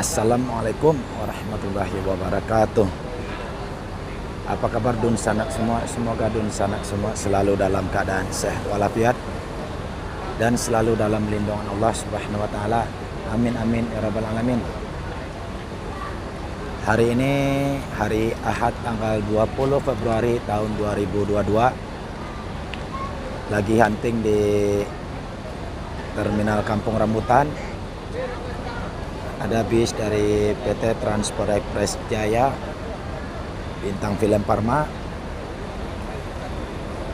Assalamualaikum warahmatullahi wabarakatuh. Apa kabar dun sanak semua? Semoga dun sanak semua selalu dalam keadaan sehat walafiat dan selalu dalam lindungan Allah Subhanahu wa taala. Amin amin ya rabbal alamin. Hari ini hari Ahad tanggal 20 Februari tahun 2022. Lagi hunting di Terminal Kampung Rambutan. Ada bis dari PT Transport Express Jaya, Bintang Film Parma,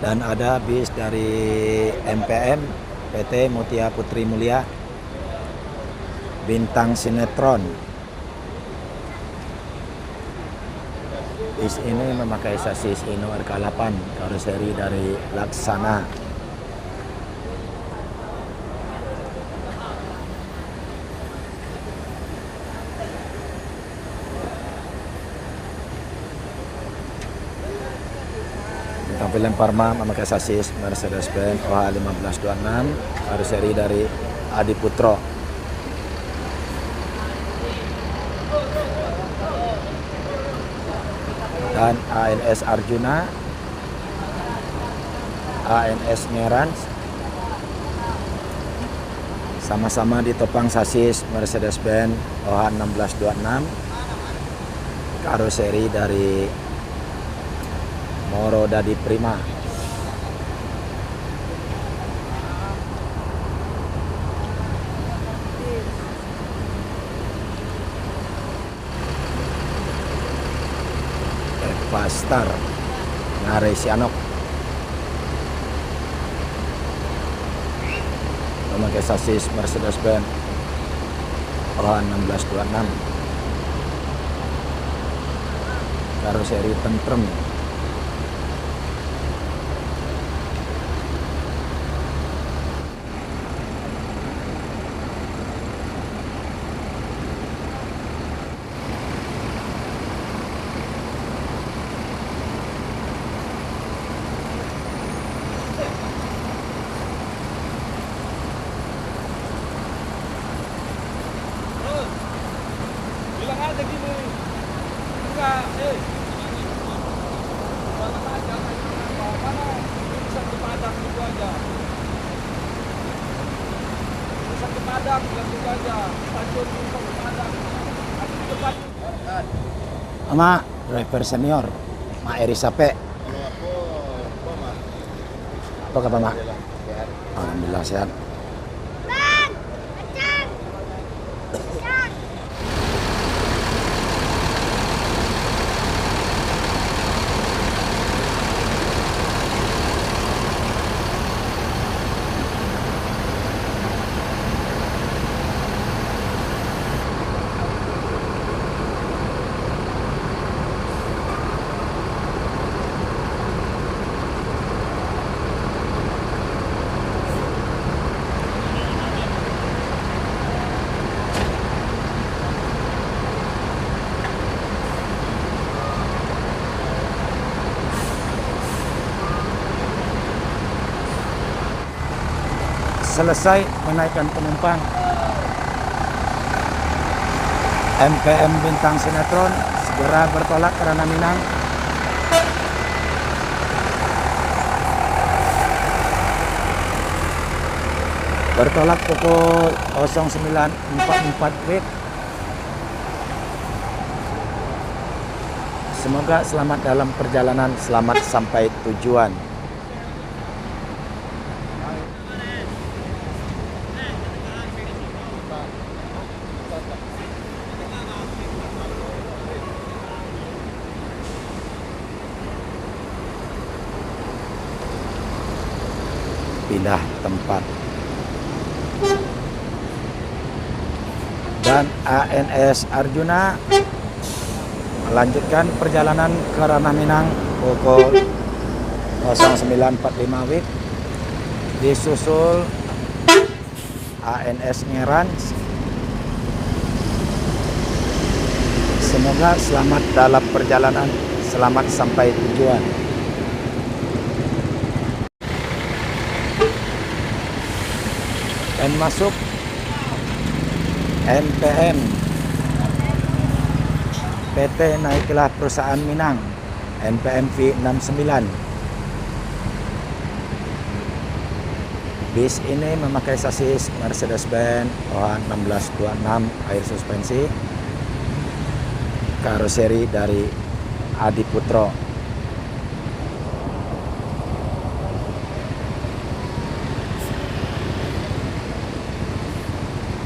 dan ada bis dari MPM PT Mutia Putri Mulia, Bintang Sinetron. Bis ini memakai sasis Hino RK8, karoseri dari Laksana. Bintang Film Parma memakai sasis Mercedes-Benz OH1526, karoseri dari Adi Putro. Dan ANS Arjuna, ANS Ngeran sama-sama ditopang sasis Mercedes-Benz OH1626, karoseri dari Moro Dadi Prima. Pastar Ngare Sianok memakai sasis Mercedes-Benz OH1626, karoseri Tentrem. Bilang aja gini, enggak, banget aja, mana bisa ke Padang gitu aja, bisa ke Padang gitu aja, stasiun bisa ke Padang, tapi di depan. Sama driver senior Mak Eri Sape. Apa kabar Mak? Alhamdulillah sehat. Selesai menaikkan penumpang, MPM Bintang Sinetron segera bertolak ke Ranah Minang. Bertolak pukul 09.44 WIB. Semoga selamat dalam perjalanan, selamat sampai tujuan. Pindah tempat. Dan ANS Arjuna melanjutkan perjalanan ke Ranah Minang pukul 09.45 WIB, disusul ANS Ngeran. Semoga selamat dalam perjalanan, selamat sampai tujuan. Dan masuk NPM PT Naiklah Perusahaan Minang NPMV 69. Bis ini memakai sasis Mercedes-Benz OH1626 air suspensi, karoseri dari Adi Putro.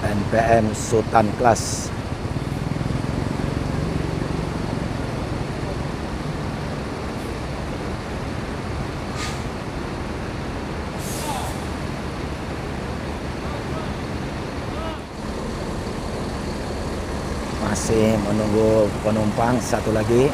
NPM Sultan Class. Masih menunggu penumpang satu lagi.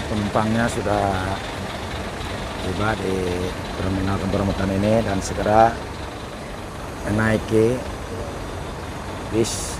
Penumpangnya sudah tiba di terminal Kebermutan ini dan segera menaiki bis.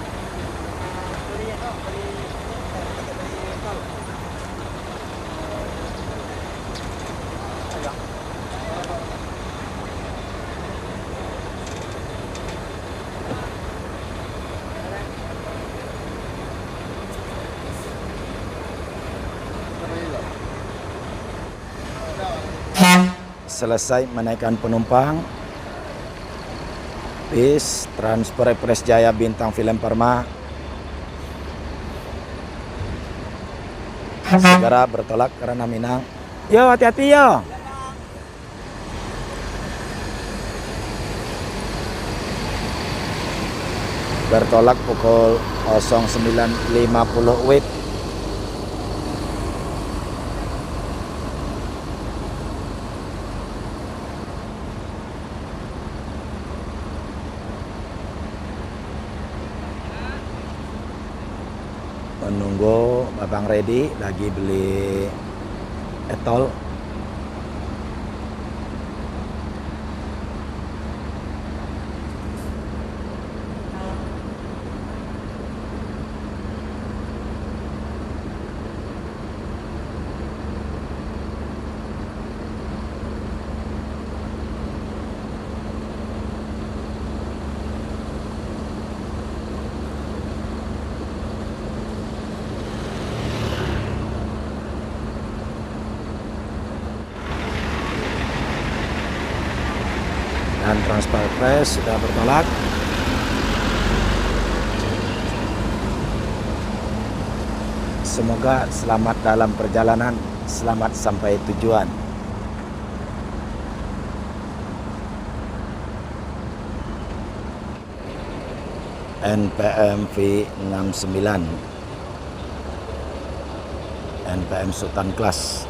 Selesai menaikkan penumpang, bis Transfer Express Jaya Bintang Film Parma segera bertolak ke Ranah Minang. Yo, hati-hati yo. Bertolak pukul 09.50 WIB. Menunggu Babang ready lagi beli etol. Dan Transfer Express sudah bertolak. Semoga selamat dalam perjalanan, selamat sampai tujuan. NPMV 69 NPM Sultan Class.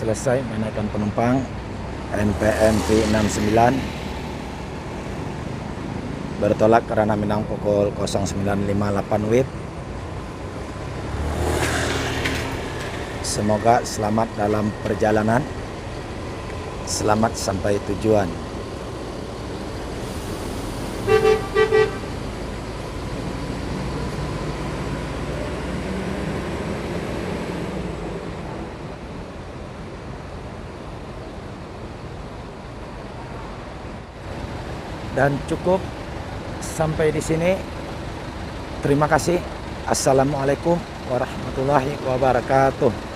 Selesai menaikkan penumpang, NPMV 69 bertolak ke Ranah Minang pukul 09.58 WIB. Semoga selamat dalam perjalanan, selamat sampai tujuan. Dan cukup sampai di sini. Terima kasih. Assalamualaikum warahmatullahi wabarakatuh.